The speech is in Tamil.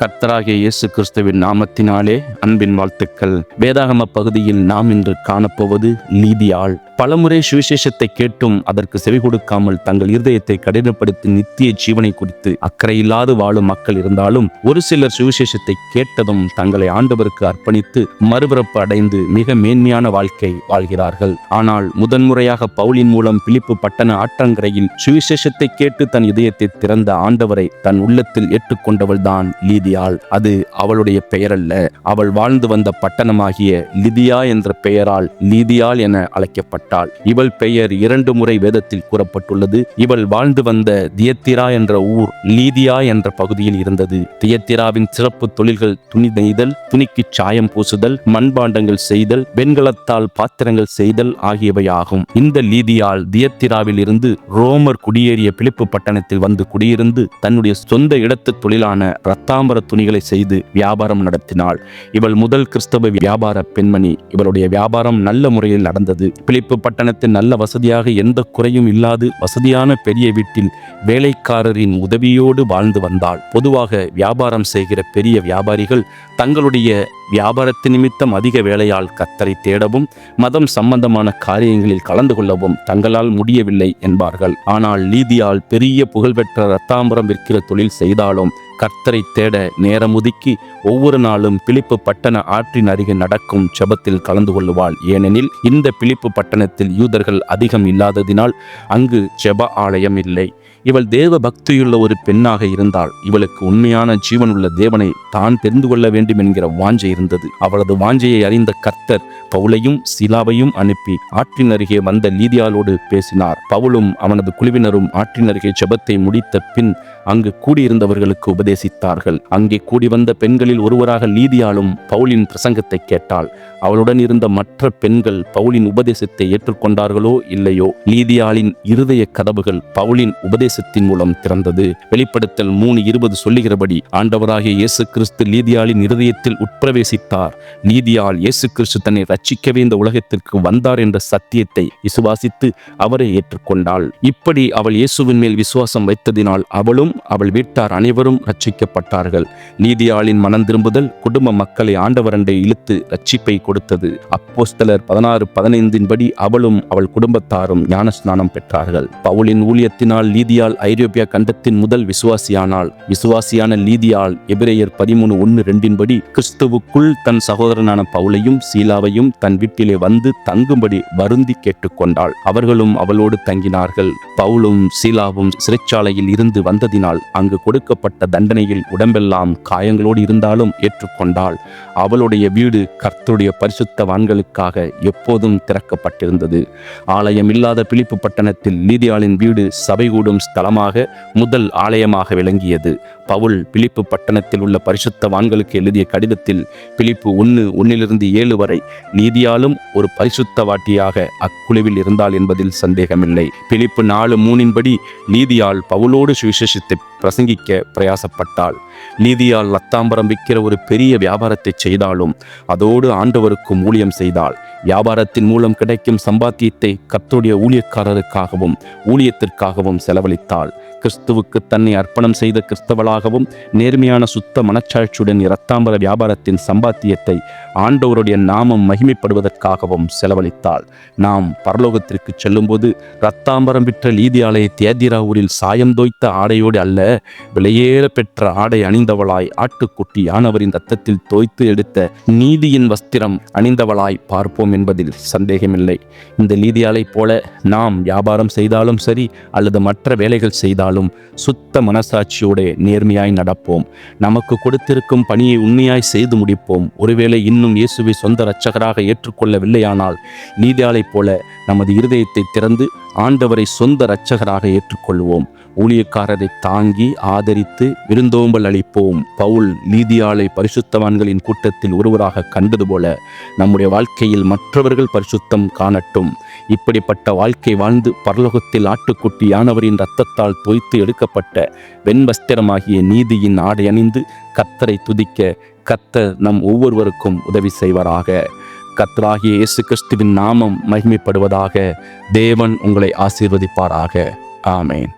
கர்த்தராகிய இயேசு கிறிஸ்துவின் நாமத்தினாலே அன்பின் வாழ்த்துக்கள். வேதாகம பகுதியில் நாம் இன்று காணப்போவது லீதியாள். பலமுறை சுவிசேஷத்தை கேட்டும் அதற்கு செவி கொடுக்காமல் தங்கள் இருதயத்தை கடினப்படுத்தி நித்திய ஜீவனை குறித்து அக்கறையில்லாது வாழும் மக்கள் இருந்தாலும், ஒரு சிலர் சுவிசேஷத்தை கேட்டதும் தங்களை ஆண்டவருக்கு அர்ப்பணித்து மறுபிறப்பு அடைந்து மிக மேன்மையான வாழ்க்கை வாழ்கிறார்கள். ஆனால் முதன்முறையாக பவுலின் மூலம் பிலிப்பு பட்டண ஆற்றங்கரையில் சுவிசேஷத்தை கேட்டு தன் இதயத்தை திறந்த ஆண்டவரை தன் உள்ளத்தில் ஏற்றுக்கொண்டவள் தான் லீதியாள். அது அவளுடைய பெயரல்ல, அவள் வாழ்ந்து வந்த பட்டணமாகிய லிதியா என்ற பெயரால் லீதியாள் என அழைக்கப்பட்டாள். இவள் பெயர் 2 முறை வேதத்தில் கூறப்பட்டுள்ளது. இவள் வாழ்ந்து வந்த தியத்திரா என்ற ஊர் லீதியா என்ற பகுதியில் இருந்தது. தியத்திராவின் சிறப்பு தொழில்கள் துணி நெய்தல், துணிக்கு சாயம் பூசுதல், மண்பாண்டங்கள் செய்தல், வெண்கலத்தால் பாத்திரங்கள் செய்தல் ஆகியவை ஆகும். இந்த லீதியாள் தியத்திராவில் இருந்து ரோமர் குடியேறிய பிலிப்பு பட்டணத்தில் வந்து குடியிருந்து தன்னுடைய சொந்த இடத்து தொழிலான இரத்தாம்பர துணிகளை செய்து வியாபாரம் நடத்தினாள். இவள் முதல் கிறிஸ்தவ வியாபார பெண்மணி. இவளுடைய வியாபாரம் நல்ல முறையில் நடந்தது. பிலிப்பு பட்டணத்தில் நல்ல வசதியாக எந்த குறையும் இல்லாது வசதியான பெரிய வீட்டில் வேலைக்காரரின் உதவியோடு வாழ்ந்து வந்தாள். பொதுவாக வியாபாரம் செய்கிற பெரிய வியாபாரிகள் தங்களுடைய வியாபாரத்து நிமித்தம் அதிக வேலையால் கர்த்தரை தேடவும் மதம் சம்பந்தமான காரியங்களில் கலந்து கொள்ளவும் தங்களால் முடியவில்லை என்பார்கள். ஆனால் லீதியாள் பெரிய புகழ்பெற்ற இரத்தாம்பரம் விற்கிற தொழில் செய்தாலும் கர்த்தரை தேட நேரம் ஒதுக்கி ஒவ்வொரு நாளும் பிலிப்பு பட்டண ஆற்றின் அருகே நடக்கும் ஜெபத்தில் கலந்து கொள்ளுவாள். ஏனெனில் இந்த பிலிப்பு பட்டணத்தில் யூதர்கள் அதிகம் இல்லாததினால் அங்கு ஜெப ஆலயம் இல்லை. இவள் தேவ பக்தியுள்ள ஒரு பெண்ணாக இருந்தாள். இவளுக்கு உண்மையான ஜீவனுள்ள தேவனை தான் தெரிந்து கொள்ள வேண்டும் என்கிற வாஞ்சை இருந்தது. அவளது வாஞ்சையை அறிந்த கர்த்தர் பவுலையும் சீலாவையும் அனுப்பி ஆற்றின் அருகே வந்த லீதியாளோடு பேசினார். பவுலும் அவனது குழுவினரும் ஆற்றின் அருகே ஜெபத்தை முடித்த பின் அங்கு கூடியிருந்தவர்களுக்கு உபதேசித்தார்கள். அங்கே கூடி வந்த பெண்களில் ஒருவராக லீதியாளும் பவுலின் பிரசங்கத்தை கேட்டாள். அவளுடன் இருந்த மற்ற பெண்கள் பவுலின் உபதேசத்தை ஏற்றுக்கொண்டார்களோ இல்லையோ, லீதியாளின் இருதய கதவுகள் பவுலின் உபதேசத்தின் மூலம் திறந்தது. வெளிப்படுத்தல் 3:20 சொல்லுகிறபடி ஆண்டவராகிய இயேசு கிறிஸ்து லீதியாளின் இருதயத்தில் உட்பிரவேசித்தார். லீதியாள் இயேசு கிறிஸ்து தன்னை ரட்சிக்கவே இந்த உலகத்திற்கு வந்தார் என்ற சத்தியத்தை விசுவாசித்து அவரை ஏற்றுக்கொண்டாள். இப்படி அவள் இயேசுவின் மேல் விசுவாசம் வைத்ததினால் அவளும் அவள் வீட்டார் அனைவரும் ரட்சிக்கப்பட்டார்கள். லீதியாளின் மனம் திரும்புதல் குடும்ப மக்களை ஆண்டவரண்டை இழுத்து ரட்சிப்பை கொடுத்தது. அப்போஸ்தலர் 16:15 படி அவளும் அவள் குடும்பத்தாரும் ஞானஸ்நானம் பெற்றார்கள். பவுலின் ஊழியத்தினால் லீதியாள் ஐரோப்பியா கண்டத்தின் முதல் விசுவாசியானாள். விசுவாசியான லீதியாள் எபிரேயர் 13:1-2 படி கிறிஸ்துவுக்குள் தன் சகோதரனான பவுலையும் சீலாவையும் தன் வீட்டிலே வந்து தங்கும்படி வருந்தி கேட்டுக்கொண்டாள். அவர்களும் அவளோடு தங்கினார்கள். பவுலும் சீலாவும் சிறைச்சாலையில் இருந்து வந்ததினால் அங்கு கொடுக்கப்பட்ட தண்டனையில் உடம்பெல்லாம் காயங்களோடு இருந்தாலும் ஏற்றுக்கொண்டாள். அவளுடைய வீடு கர்த்தருடைய பரிசுத்தவான்களுக்காக எப்போதும் திறக்கப்பட்டிருந்தது. ஆலயம் இல்லாத பிலிப்பு பட்டணத்தில் லீதியாளின் வீடு சபை கூடும் ஸ்தலமாக முதல் ஆலயமாக விளங்கியது. பவுல் பிலிப்பு பட்டணத்தில் உள்ள பரிசுத்தவான்களுக்கு எழுதிய கடிதத்தில் பிலிப்பு 1:1-7 வரை லீதியாளும் ஒரு பரிசுத்தவாட்டியாக அக்குழுவில் இருந்தாள் என்பதில் சந்தேகமில்லை. பிலிப்பு 4:3 படி லீதியாள் பவுலோடு சுவிசேஷத்தை பிரசங்கிக்க பிரயாசப்பட்டாள். லீதியாள் இரத்தாம்பரம் விற்கிற ஒரு பெரிய வியாபாரத்தை செய்தாலும் அதோடு ஆண்டவருக்கும் ஊழியம் செய்தாள். வியாபாரத்தின் மூலம் கிடைக்கும் சம்பாத்தியத்தை கர்த்தருடைய ஊழியக்காரருக்காகவும் ஊழியத்திற்காகவும் செலவழித்தாள். கிறிஸ்துவுக்கு தன்னை அர்ப்பணம் செய்த கிறிஸ்தவளாகவும் நேர்மையான சுத்த மனச்சாட்சியுடன் இரத்தாம்பர வியாபாரத்தின் சம்பாத்தியத்தை ஆண்டவருடைய நாமம் மகிமைப்படுவதற்காகவும் செலவழித்தாள். நாம் பரலோகத்திற்கு செல்லும்போது இரத்தாம்பரம் விற்ற லீதியாளை தியத்திரா ஊரில் சாயம் தோய்த்த ஆடையோடு அல்ல, விலையேற பெற்ற ஆடை அணிந்தவளாய் ஆட்டுக்குட்டி ஆனவரின் இரத்தத்தில் தோய்த்து எடுத்த நீதியின் வஸ்திரம் அணிந்தவளாய் பார்ப்போம் என்பதில் சந்தேகமில்லை. இந்த லீதியாளை போல நாம் வியாபாரம் செய்தாலும் சரி அல்லது மற்ற வேலைகள் செய்தாலும் சுத்த மனசாட்சியோட நேர்மையாய் நடப்போம். நமக்கு கொடுத்திருக்கும் பணியை உண்மையாய் செய்து முடிப்போம். ஒருவேளை இன்னும் இயேசுவை சொந்த இரட்சகராக ஏற்றுக்கொள்ளவில்லையானால் லீதியாளைப் போல நமது இருதயத்தை திறந்து ஆண்டவரை சொந்த இரட்சகராக ஏற்றுக்கொள்வோம். ஊழியக்காரரை தாங்கி ஆதரித்து விருந்தோம்பல் அளிப்போம். பவுல் லீதியாளை பரிசுத்தவான்களின் கூட்டத்தில் ஒருவராக கண்டது போல நம்முடைய வாழ்க்கையில் மற்றவர்கள் பரிசுத்தம் காணட்டும். இப்படிப்பட்ட வாழ்க்கை வாழ்ந்து பரலோகத்தில் ஆட்டுக்குட்டி யானவரின் இரத்தத்தால் தோய்த்து எடுக்கப்பட்ட வெண்வஸ்திரமாகிய நீதியின் ஆடை அணிந்து கர்த்தரை துதிக்க கர்த்தர் நம் ஒவ்வொருவருக்கும் உதவி செய்வாராக. கர்த்தராகிய இயேசு கிறிஸ்துவின் நாமம் மகிமைப்படுவதாக. தேவன் உங்களை ஆசீர்வதிப்பாராக. ஆமேன்.